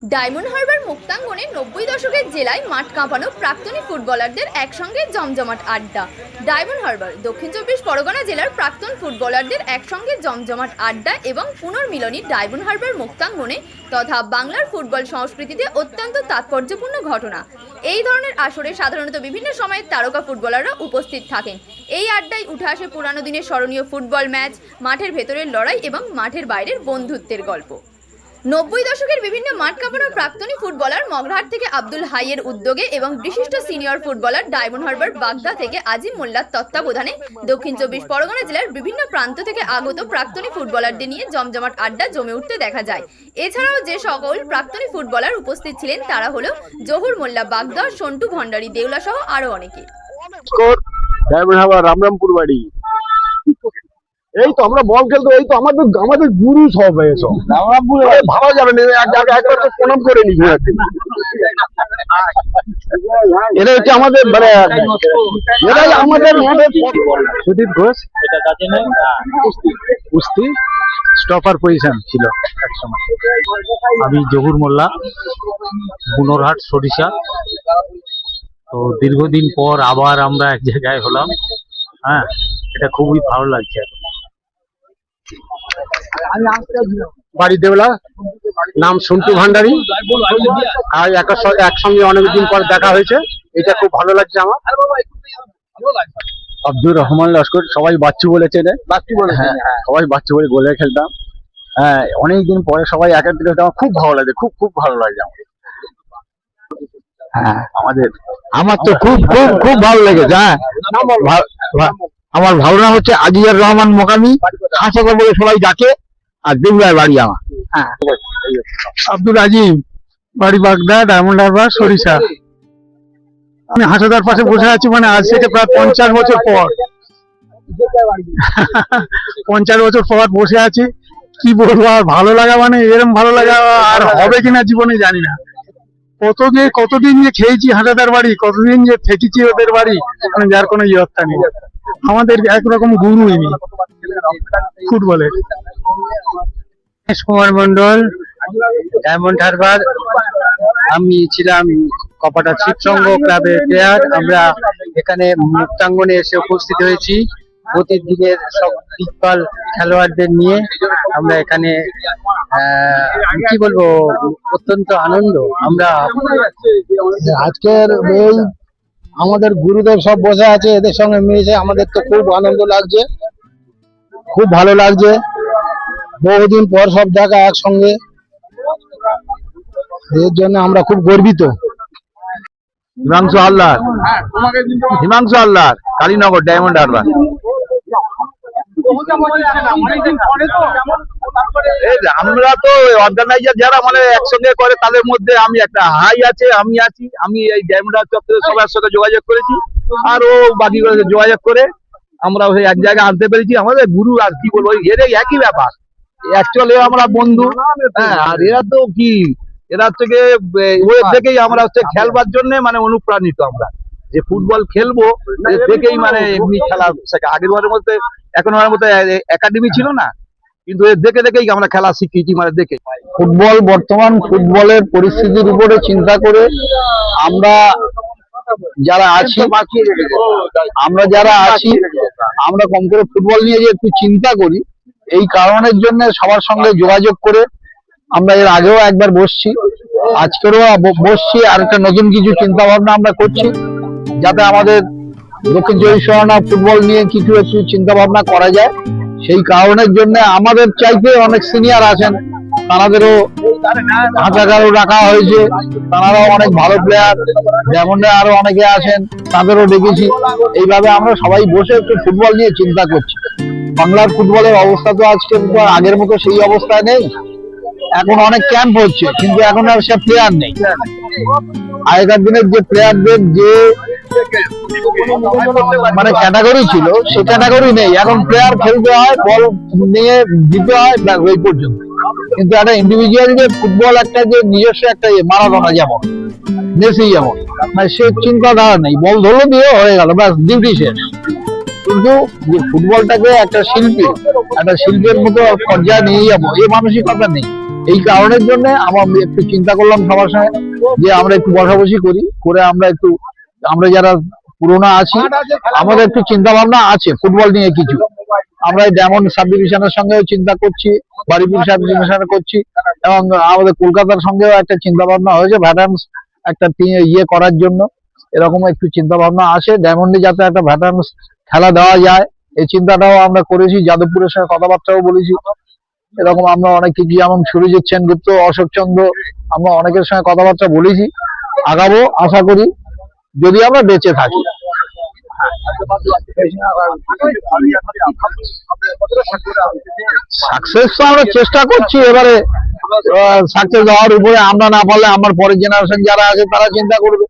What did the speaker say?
Diamond Harbour মুক্তাঙ্গনে 90 দশকের জেলায় মাঠ কাঁপানো প্রাক্তনী ফুটবলারদের একসঙ্গে জমজমাট আড্ডা। ডায়মন্ড হারবার দক্ষিণ 24 পরগনা জেলার প্রাক্তন ফুটবলারদের একসঙ্গে জমজমাট আড্ডা এবং পুনর্মিলনী ডায়মন্ড হারবার মুক্তাঙ্গনে তথা বাংলার ফুটবল সংস্কৃতিতে অত্যন্ত তাৎপর্যপূর্ণ ঘটনা। এই ধরনের আসরে সাধারণত বিভিন্ন সময়ের তারকা ফুটবলাররা উপস্থিত থাকেন। এই আড্ডায় উঠে আসে পুরানো দিনের স্মরণীয় ফুটবল ম্যাচ, মাঠের ভেতরের লড়াই এবং মাঠের বাইরের বন্ধুত্বের গল্প। 90 দশকের বিভিন্ন মাঠ কাঁপানোর প্রাক্তনী ফুটবলার মগরাহাট থেকে আব্দুল হাইয়ের উদ্যোগে এবং বিশিষ্ট সিনিয়র ফুটবলার ডায়মন্ড হারবার বাগদা থেকে আজিম মোল্লার তত্ত্বাবধানে দক্ষিণ 24 পরগনা জেলার বিভিন্ন প্রান্ত থেকে আগত প্রাক্তনী ফুটবলারদের নিয়ে জমজমাট আড্ডা জমে উঠতে দেখা যায়। এছাড়াও যে সকল প্রাক্তনী ফুটবলার উপস্থিত ছিলেন তারা হলো জহুর মোল্লা বাগদা, সন্টু ভণ্ডারী দেউলা সহ আরো অনেকে। ডায়মন্ড হারবার রামরামপুর বাড়ি। এই তো আমরা বল খেলতো, এই তো আমাদের গুরু সব এসব ভাবা যাবে না, একবার তো প্রণাম করে নি। এটা হচ্ছে আমাদের এরাই আমাদের সুদীপ ঘোষ কুস্তি স্টপার পজিশন ছিল একসময়। আমি জহুর মোল্লা, বুনোরহাট সরিষা। তো দীর্ঘদিন পর আবার আমরা এক জায়গায় হলাম। হ্যাঁ, এটা খুবই ভালো লাগছে। বাড়ি দেউলা, নাম সন্টু ভান্ডারী। আর একসঙ্গে অনেকদিন পর দেখা হয়েছে, এটা খুব ভালো লাগছে আমার। আব্দুর রহমান লস্কর, সবাই বাচ্চু বলে চেনে। হ্যাঁ, সবাই বাচ্চু বলে গোলে খেলতাম। হ্যাঁ, অনেকদিন পরে সবাই একত্রিত হতে আমার খুব ভালো লাগে, খুব খুব ভালো লাগে আমার। হ্যাঁ, আমার তো খুব খুব খুব ভালো লেগেছে। হ্যাঁ, আমার ভালো নাম হচ্ছে আজিয়ার রহমান মোকামি, হাসাদা বলে সবাই ডাকে, আর দেউলার বাড়ি আমার। হ্যাঁ, আব্দুল আজিম, বাড়ি বাগদা, ডায়মন্ড হারবার সরিষা। আমি হাসাদার পাশে বসে আছি, মানে আজ থেকে প্রায় 50 বছর পর 50 বছর পর বসে আছি। কি বলবো, আর ভালো লাগা, মানে এরকম ভালো লাগা আর হবে কিনা জীবনে জানি না। কতদিন যে খেয়েছি হাসাদার বাড়ি, কতদিন যে থেকেছি ওদের বাড়ি, মানে যার কোনো ইয়ত্তা নেই। আমাদের একরকম গুরু ইনি ফুটবলের। কুমার মন্ডল, ডায়মন্ড হারবার। আমি ছিলাম কপাটা শিবসংঘ ক্লাবের প্লেয়ার। আমরা এখানে মুক্তাঙ্গনে এসে উপস্থিত হয়েছি প্রতিদিনের সব দিকপাল খেলোয়াড়দের নিয়ে। আমরা এখানে কি বলবো, অত্যন্ত আনন্দ। আমরা আজকের এই আমাদের গুরুদেব সব বসে আছে, এদের সঙ্গে মিশে আমাদের তো খুব আনন্দ লাগছে, খুব ভালো লাগছে। বহুদিন পর সব দেখা একসঙ্গে, এর জন্য আমরা খুব গর্বিত। হিমাংশু হালদার, কালীনগর, ডায়মন্ড হারবার। আমরা তো অর্গানাইজার যারা মানে একসঙ্গে করে, তাদের মধ্যে আমি একটা হাই আছে, আমি আছি। আমি এই ডায়মন্ড হারবার চত্বরে সবার সাথে যোগাযোগ করেছি, আর ও বাকি যোগাযোগ করে আমরা ওই এক জায়গায় আনতে পেরেছি। আমাদের গুরু, আর কি বলবো, এর একই ব্যাপার। অ্যাকচুয়ালি আমরা বন্ধু। হ্যাঁ, আর এরা তো কি, এরা থেকে ওর থেকেই আমরা হচ্ছে খেলবার জন্য মানে অনুপ্রাণিত। আমরা যে ফুটবল খেলবো এর থেকেই মানে এমনি খেলা শেখা। আগের বারের মধ্যে এখন মতো একাডেমি ছিল না, কিন্তু এর দেখে দেখেই আমরা খেলা শিখেছি, মানে দেখে। ফুটবল, বর্তমান ফুটবলের পরিস্থিতির উপরে চিন্তা করে আমরা যারা আছি আমরা কম করে ফুটবল নিয়ে যে একটু চিন্তা করি, এই কারণের জন্য সবার সঙ্গে যোগাযোগ করে আমরা এর আগেও একবার বসছি, আজকেরও বসছি। আর একটা নতুন কিছু চিন্তা ভাবনা আমরা করছি, যাতে আমাদের দক্ষিণ 24 পরগনা ফুটবল নিয়ে কিছু একটু চিন্তা ভাবনা করা যায়। সেই কারণের জন্য আমাদের চাইতে অনেক সিনিয়র আছেন, তাদেরও হাতাকারও রাখা হয়েছে। তারাও অনেক ভালো প্লেয়ার, ডায়মন্ডে আরো অনেকে আছেন, তাদেরও ডেকেছি। এইভাবে আমরা সবাই বসে একটু ফুটবল নিয়ে চিন্তা করছি। বাংলার ফুটবলের অবস্থা তো আজকে আগের মতো সেই অবস্থায় নেই। এখন অনেক ক্যাম্প হচ্ছে, কিন্তু এখন আর সে প্লেয়ার নেই। আগেকার দিনের যে প্লেয়ারদের যে মানে ক্যাটাগরি ছিল, সে ক্যাটাগরি নেই। এখন প্লেয়ার খেলতে হয়, বল নিয়ে দিতে হয়, এই পর্যন্ত। কিন্তু একটা ইন্ডিভিজুয়াল যে ফুটবল একটা যে নিজস্ব একটা মারাদোনা যেমন, মেসি যেমন, মানে সে চিন্তাধারা নেই। বল ধরলো দিয়ে হয়ে গেল, ব্যাস, ডিউটি শেষ। কিন্তু যে ফুটবলটাকে একটা শিল্পের মতো পর্যায়ে নিয়ে যাবো, এই মানসিকতা নেই। এই কারণের জন্য আমার একটু চিন্তা করলাম সবার সঙ্গে যে আমরা একটু বসাবসি করি, করে আমরা যারা পুরোনো আছি আমাদের একটু চিন্তা ভাবনা আছে ফুটবল নিয়ে কিছু। আমরা এই ডায়মন্ড সাব ডিভিশনের সঙ্গেও চিন্তা করছি, বারুইপুর সাব ডিভিশনে করছি, এবং আমাদের কলকাতার সঙ্গেও একটা চিন্তা ভাবনা হয়েছে ভ্যাটার্নস একটা ইয়ে করার জন্য। এরকম একটু চিন্তা ভাবনা আছে, ডায়মন্ডে যাতে একটা ভ্যাটার্নস খেলা দেওয়া যায় এই চিন্তাটাও আমরা করেছি। যাদবপুরের সঙ্গে কথাবার্তাও বলেছি। এরকম আমরা অনেক কিছু, যেমন সুরজিৎ সেনগুপ্ত, অশোক চন্দ্র, আমরা অনেকের সঙ্গে কথাবার্তা বলেছি। আগাবো আশা করি, যদি আমরা বেঁচে থাকি। সাকসেস তো আমরা চেষ্টা করছি, এবারে সাকসেস হওয়ার উপরে আমরা না পারলে আমার পরের জেনারেশন যারা আছে তারা চিন্তা করবে।